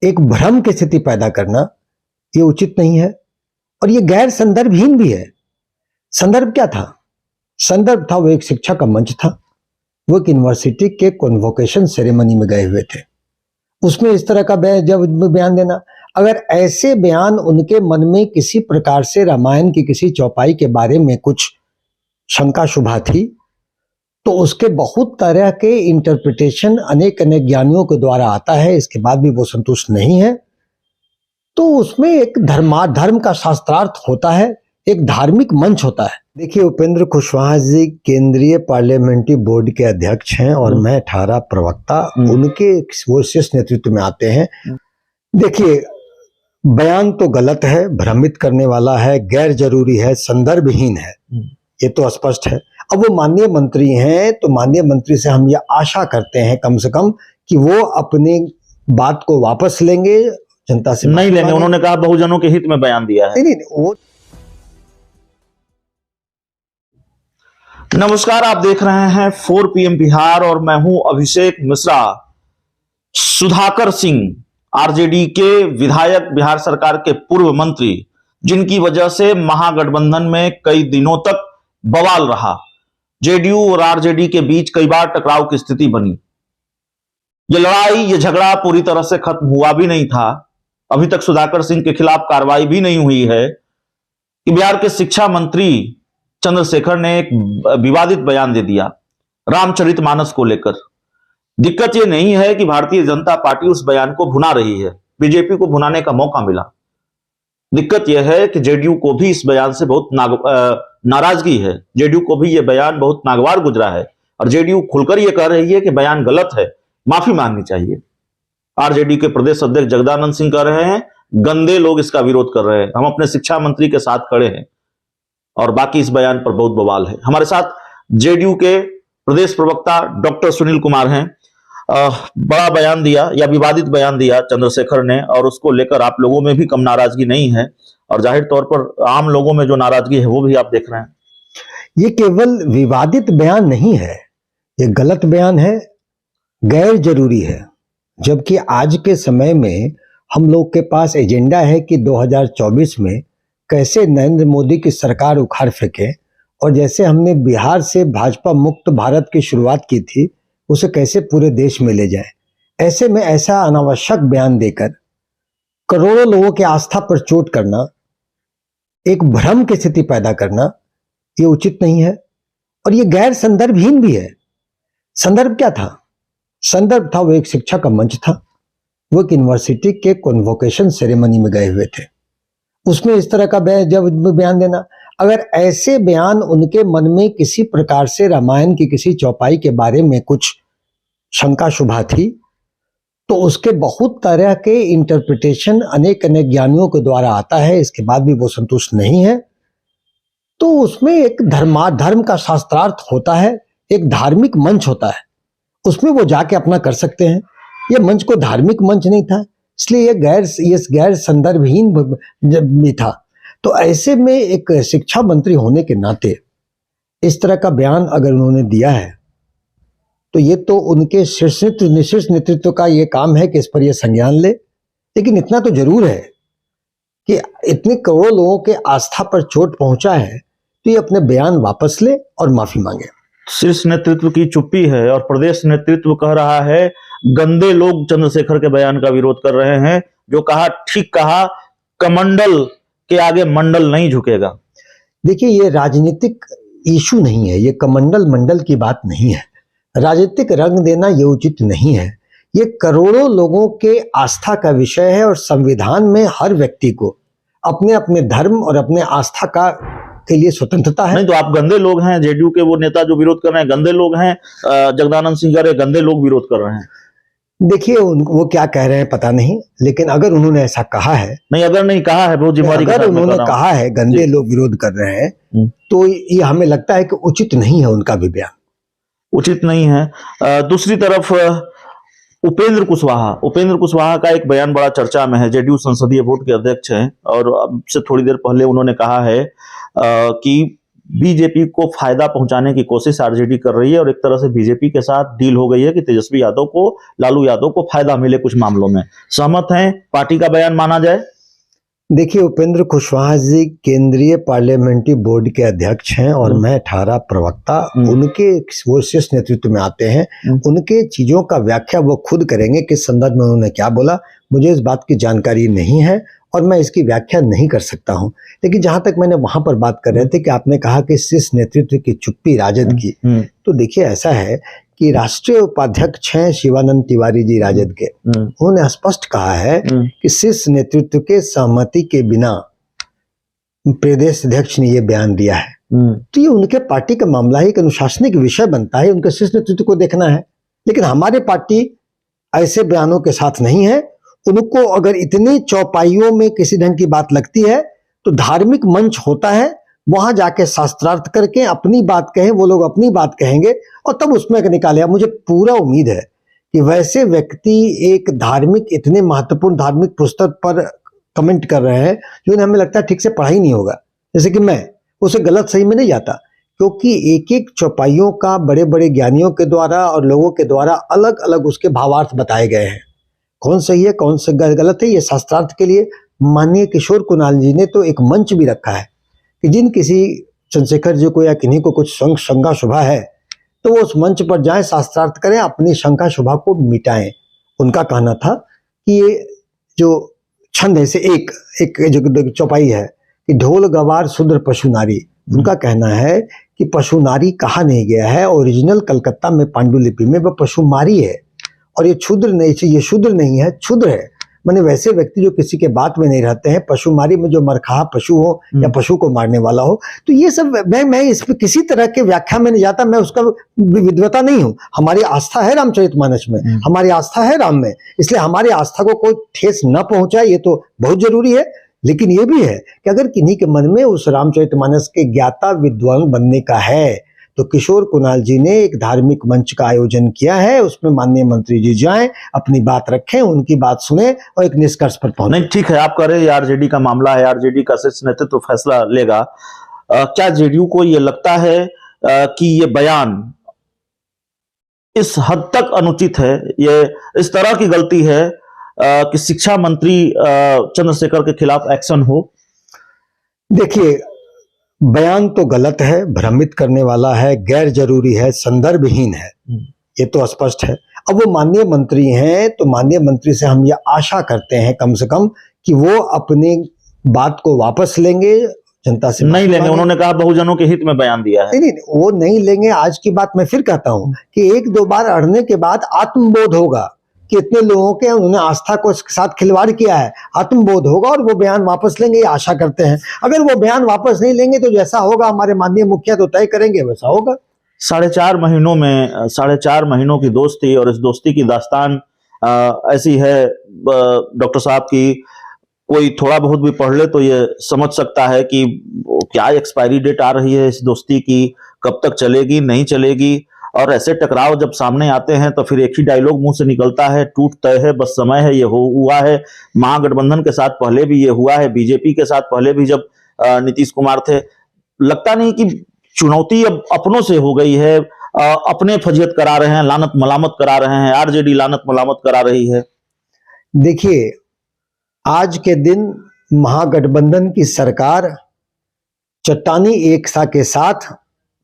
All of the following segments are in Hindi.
एक भ्रम की स्थिति पैदा करना ये उचित नहीं है और ये गैर संदर्भहीन भी है। संदर्भ क्या था? संदर्भ था वो एक शिक्षा का मंच था, वो एक यूनिवर्सिटी के कॉन्वोकेशन सेरेमनी में गए हुए थे। उसमें इस तरह का जब बयान देना, अगर ऐसे बयान उनके मन में किसी प्रकार से रामायण की किसी चौपाई के बारे में कुछ शंका शुभा थी तो उसके बहुत तरह के इंटरप्रिटेशन अनेक अनेक ज्ञानियों के द्वारा आता है, इसके बाद भी वो संतुष्ट नहीं है, तो उसमें एक धर्म का शास्त्रार्थ होता है, एक धार्मिक मंच होता है। देखिए, उपेंद्र कुशवाहा जी केंद्रीय पार्लियामेंट्री बोर्ड के अध्यक्ष हैं और मैं 18 प्रवक्ता उनके वो शीर्ष नेतृत्व में आते हैं। देखिए, बयान तो गलत है, भ्रमित करने वाला है, गैर जरूरी है, संदर्भहीन है, ये तो स्पष्ट है। अब वो माननीय मंत्री हैं तो माननीय मंत्री से हम ये आशा करते हैं कम से कम कि वो अपनी बात को वापस लेंगे, जनता से नहीं लेंगे। उन्होंने कहा बहुजनों के हित में बयान दिया है। नहीं, वो नमस्कार, आप देख रहे हैं 4 PM बिहार और मैं हूं अभिषेक मिश्रा। सुधाकर सिंह आरजेडी के विधायक, बिहार सरकार के पूर्व मंत्री, जिनकी वजह से महागठबंधन में कई दिनों तक बवाल रहा, जेडीयू और आरजेडी के बीच कई बार टकराव की स्थिति बनी। यह लड़ाई, यह झगड़ा पूरी तरह से खत्म हुआ भी नहीं था। अभी तक सुधाकर सिंह के खिलाफ कार्रवाई भी नहीं हुई है कि बिहार के शिक्षा मंत्री चंद्रशेखर ने एक विवादित बयान दे दिया रामचरितमानस को लेकर। दिक्कत यह नहीं है कि भारतीय जनता पार्टी उस बयान को भुना रही है, बीजेपी को भुनाने का मौका मिला। दिक्कत यह है कि जेडीयू को भी इस बयान से बहुत नाराजगी है। जेडीयू को भी यह बयान बहुत नागवार गुजरा है और जेडीयू खुलकर यह कह रही है कि बयान गलत है, माफी मांगनी चाहिए। आरजेडी के प्रदेश अध्यक्ष जगदानंद सिंह कह रहे हैं गंदे लोग इसका विरोध कर रहे हैं, हम अपने शिक्षा मंत्री के साथ खड़े हैं, और बाकी इस बयान पर बहुत बवाल है। हमारे साथ जेडीयू के प्रदेश प्रवक्ता डॉक्टर सुनील कुमार हैं। बड़ा बयान दिया या विवादित बयान दिया चंद्रशेखर ने, और उसको लेकर आप लोगों में भी कम नाराजगी नहीं है, और जाहिर तौर पर आम लोगों में जो नाराजगी है वो भी आप देख रहे हैं। ये केवल विवादित बयान नहीं है, ये गलत बयान है, गैर जरूरी है। जबकि आज के समय में हम लोग के पास एजेंडा है कि 2024 में कैसे नरेंद्र मोदी की सरकार उखाड़ फेंके, और जैसे हमने बिहार से भाजपा मुक्त भारत की शुरुआत की थी उसे कैसे पूरे देश में ले जाए। ऐसे में ऐसा अनावश्यक बयान देकर करोड़ों लोगों की आस्था पर चोट करना, एक भ्रम की स्थिति पैदा करना, ये उचित नहीं है और ये गैर संदर्भहीन भी है। संदर्भ क्या था? संदर्भ था वो एक शिक्षा का मंच था, वो एक यूनिवर्सिटी के कॉन्वोकेशन सेरेमनी में गए हुए थे। उसमें इस तरह का जब बयान देना, अगर ऐसे बयान उनके मन में किसी प्रकार से रामायण की किसी चौपाई के बारे में कुछ शंका शुभा थी तो उसके बहुत तरह के इंटरप्रिटेशन अनेक अनेक ज्ञानियों के द्वारा आता है, इसके बाद भी वो संतुष्ट नहीं है, तो उसमें एक धर्म का शास्त्रार्थ होता है, एक धार्मिक मंच होता है, उसमें वो जाके अपना कर सकते हैं। ये मंच को धार्मिक मंच नहीं था, इसलिए ये गैर संदर्भहीन भी था। तो ऐसे में एक शिक्षा मंत्री होने के नाते इस तरह का बयान अगर उन्होंने दिया है तो ये तो उनके शीर्ष नेतृत्व का ये काम है कि इस पर ये संज्ञान ले। लेकिन इतना तो जरूर है कि इतने करोड़ों लोगों के आस्था पर चोट पहुंचा है तो ये अपने बयान वापस ले और माफी मांगे। शीर्ष नेतृत्व की चुप्पी है और प्रदेश नेतृत्व कह रहा है गंदे लोग चंद्रशेखर के बयान का विरोध कर रहे हैं। जो कहा ठीक कहा, कमंडल के आगे मंडल नहीं झुकेगा। देखिए, ये राजनीतिक इशू नहीं है, ये कमंडल मंडल की बात नहीं है, राजनीतिक रंग देना ये उचित नहीं है। ये करोड़ों लोगों के आस्था का विषय है और संविधान में हर व्यक्ति को अपने अपने धर्म और अपने आस्था के लिए स्वतंत्रता है। नहीं तो आप गंदे लोग हैं, जेडीयू के वो नेता जो विरोध कर रहे हैं गंदे लोग हैं, जगदानंद सिंह कह रहे गंदे लोग विरोध कर रहे हैं। देखिए, वो क्या कह रहे हैं पता नहीं, लेकिन अगर उन्होंने ऐसा कहा है, नहीं अगर नहीं कहा है, बहुत जिम्मेदारी अगर उन्होंने कहा है गंदे लोग विरोध कर रहे हैं तो ये हमें लगता है कि उचित नहीं है, उनका भी बयान उचित नहीं है। दूसरी तरफ उपेंद्र कुशवाहा का एक बयान बड़ा चर्चा में है। जेडीयू संसदीय बोर्ड के अध्यक्ष हैं और अब से थोड़ी देर पहले उन्होंने कहा है कि बीजेपी को फायदा पहुंचाने की कोशिश आरजेडी कर रही है और एक तरह से बीजेपी के साथ डील हो गई है कि तेजस्वी यादव को, लालू यादव को फायदा मिले कुछ मामलों में। सहमत हैं? पार्टी का बयान माना जाए? देखिए, उपेंद्र कुशवाहा जी केंद्रीय पार्लियामेंट्री बोर्ड के अध्यक्ष हैं और मैं 18 प्रवक्ता। उनके वो शीर्ष नेतृत्व में आते हैं। उनके चीजों का व्याख्या वो खुद करेंगे, किस संदर्भ में उन्होंने क्या बोला मुझे इस बात की जानकारी नहीं है और मैं इसकी व्याख्या नहीं कर सकता हूं। लेकिन जहां तक मैंने वहां पर बात कर रहे थे कि आपने कहा कि शीर्ष नेतृत्व की चुप्पी राजद की, तो देखिए ऐसा है कि राष्ट्रीय उपाध्यक्ष हैं शिवानंद तिवारी जी राजद के। उन्होंने स्पष्ट कहा है कि शीर्ष नेतृत्व के सहमति के बिना प्रदेश अध्यक्ष ने यह बयान दिया है। तो ये उनके पार्टी का मामला है, एक अनुशासनिक विषय बनता है, उनके शीर्ष नेतृत्व को देखना है। लेकिन हमारी पार्टी ऐसे बयानों के साथ नहीं है। उनको अगर इतनी चौपाइयों में किसी ढंग की बात लगती है तो धार्मिक मंच होता है, वहां जाके शास्त्रार्थ करके अपनी बात कहें, वो लोग अपनी बात कहेंगे और तब उसमें निकाले। मुझे पूरा उम्मीद है कि वैसे व्यक्ति एक धार्मिक, इतने महत्वपूर्ण धार्मिक पुस्तक पर कमेंट कर रहे हैं जो हमें लगता है ठीक से पढ़ा ही नहीं होगा, जैसे कि मैं उसे गलत सही में नहीं जाता, क्योंकि एक एक चौपाइयों का बड़े बड़े ज्ञानियों के द्वारा और लोगों के द्वारा अलग अलग उसके भावार्थ बताए गए हैं। कौन सही है कौन सा गलत है, ये शास्त्रार्थ के लिए माननीय किशोर कुणाल जी ने तो एक मंच भी रखा है कि जिन किसी चंद्रशेखर जी को या किन्हीं को कुछ शंका शुभा है तो वो उस मंच पर जाएं, शास्त्रार्थ करें, अपनी शंका शुभा को मिटाएं। उनका कहना था कि ये जो छंद है से एक जो चौपाई है कि ढोल गवार शूद्र पशु नारी, उनका कहना है कि पशु नारी कहा नहीं गया है। ओरिजिनल कलकत्ता में पांडुलिपि में वह पशु मारी है और ये क्षुद्र नहीं, ये शूद्र नहीं है, क्षुद्र है। मैंने वैसे व्यक्ति जो किसी के बात में नहीं रहते हैं, पशुमारी में जो मरखा पशु हो या पशु को मारने वाला हो, तो ये सब मैं इस पे किसी तरह के व्याख्या में नहीं जाता, मैं उसका विद्वता नहीं हूं। हमारी आस्था है रामचरितमानस में, हमारी आस्था है राम में, इसलिए हमारी आस्था को कोई ठेस न पहुंचाए ये तो बहुत जरूरी है। लेकिन ये भी है कि अगर किन्हीं के मन में उस रामचरितमानस के ज्ञाता विद्वान बनने का है तो किशोर कुणाल जी ने एक धार्मिक मंच का आयोजन किया है, उसमें माननीय मंत्री जी जाएं, अपनी बात रखें, उनकी बात सुने और एक निष्कर्ष पर पहुंचे। नहीं, ठीक है, आप कह रहे हैं आरजेडी का मामला है, आरजेडी का शीर्ष नेतृत्व फैसला लेगा। क्या जेडीयू को यह लगता है कि ये बयान इस हद तक अनुचित है, ये इस तरह की गलती है कि शिक्षा मंत्री चंद्रशेखर के खिलाफ एक्शन हो? देखिए, बयान तो गलत है, भ्रमित करने वाला है, गैर जरूरी है, संदर्भहीन है, ये तो स्पष्ट है। अब वो माननीय मंत्री हैं तो माननीय मंत्री से हम ये आशा करते हैं कम से कम कि वो अपनी बात को वापस लेंगे, जनता से नहीं लेंगे। उन्होंने कहा बहुजनों के हित में बयान दिया है। नहीं, वो नहीं लेंगे। आज की बात मैं फिर कहता हूं कि एक दो बार अड़ने के बाद आत्मबोध होगा कि इतने लोगों के उन्होंने आस्था को साथ खिलवाड़ किया है, आत्मबोध होगा और वो बयान वापस लेंगे, ये आशा करते हैं। अगर वो बयान वापस नहीं लेंगे तो जैसा होगा हमारे माननीय मुखिया तो तय करेंगे, वैसा होगा। 4.5 महीनों की दोस्ती और इस दोस्ती की दास्तान ऐसी है डॉक्टर साहब की कोई थोड़ा बहुत भी पढ़ ले तो ये समझ सकता है कि क्या एक्सपायरी डेट आ रही है इस दोस्ती की, कब तक चलेगी नहीं चलेगी। और ऐसे टकराव जब सामने आते हैं तो फिर एक ही डायलॉग मुंह से निकलता है, टूट तय है, बस समय है। ये हुआ है महागठबंधन के साथ पहले भी ये हुआ है, बीजेपी के साथ पहले भी जब नीतीश कुमार थे। लगता नहीं कि चुनौती अब अपनों से हो गई है, अपने फजीयत करा रहे हैं, लानत मलामत करा रहे हैं, आरजेडी लानत मलामत करा रही है? देखिए, आज के दिन महागठबंधन की सरकार चट्टानी एकता के साथ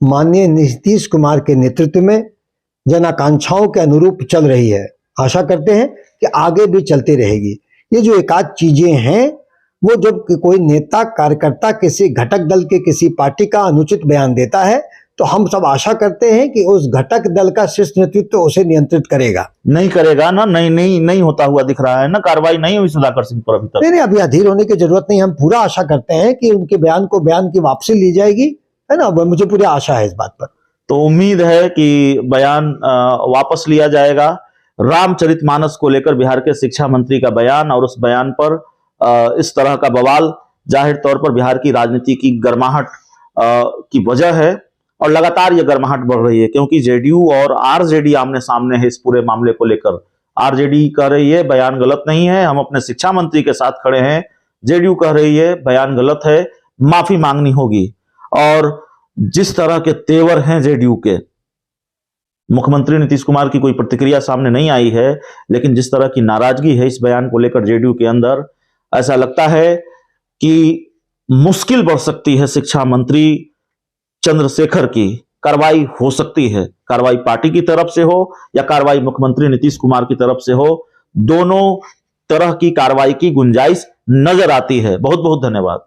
माननीय नीतीश कुमार के नेतृत्व में जन आकांक्षाओं के अनुरूप चल रही है। आशा करते हैं कि आगे भी चलती रहेगी। ये जो एकाध चीजें हैं वो जब कोई नेता कार्यकर्ता किसी घटक दल के किसी पार्टी का अनुचित बयान देता है तो हम सब आशा करते हैं कि उस घटक दल का शीर्ष नेतृत्व उसे नियंत्रित करेगा। नहीं करेगा ना? नहीं होता हुआ दिख रहा है ना, कार्रवाई नहीं हुई सुधाकर सिंह पर अभी तक। नहीं, अभी अधीर होने की जरूरत नहीं। हम पूरा आशा करते हैं कि उनके बयान की वापसी ली जाएगी, है ना। मुझे पूरी आशा है इस बात पर। तो उम्मीद है कि बयान वापस लिया जाएगा। रामचरितमानस को लेकर बिहार के शिक्षा मंत्री का बयान और उस बयान पर इस तरह का बवाल जाहिर तौर पर बिहार की राजनीति की गर्माहट की वजह है और लगातार ये गर्माहट बढ़ रही है क्योंकि जेडीयू और आरजेडी आमने सामने है इस पूरे मामले को लेकर। आरजेडी कह रही है बयान गलत नहीं है, हम अपने शिक्षा मंत्री के साथ खड़े हैं। जेडीयू कह रही है बयान गलत है, माफी मांगनी होगी। और जिस तरह के तेवर हैं जेडीयू के, मुख्यमंत्री नीतीश कुमार की कोई प्रतिक्रिया सामने नहीं आई है, लेकिन जिस तरह की नाराजगी है इस बयान को लेकर जेडीयू के अंदर, ऐसा लगता है कि मुश्किल बढ़ सकती है शिक्षा मंत्री चंद्रशेखर की। कार्रवाई हो सकती है, कार्रवाई पार्टी की तरफ से हो या कार्रवाई मुख्यमंत्री नीतीश कुमार की तरफ से हो, दोनों तरह की कार्रवाई की गुंजाइश नजर आती है। बहुत बहुत धन्यवाद।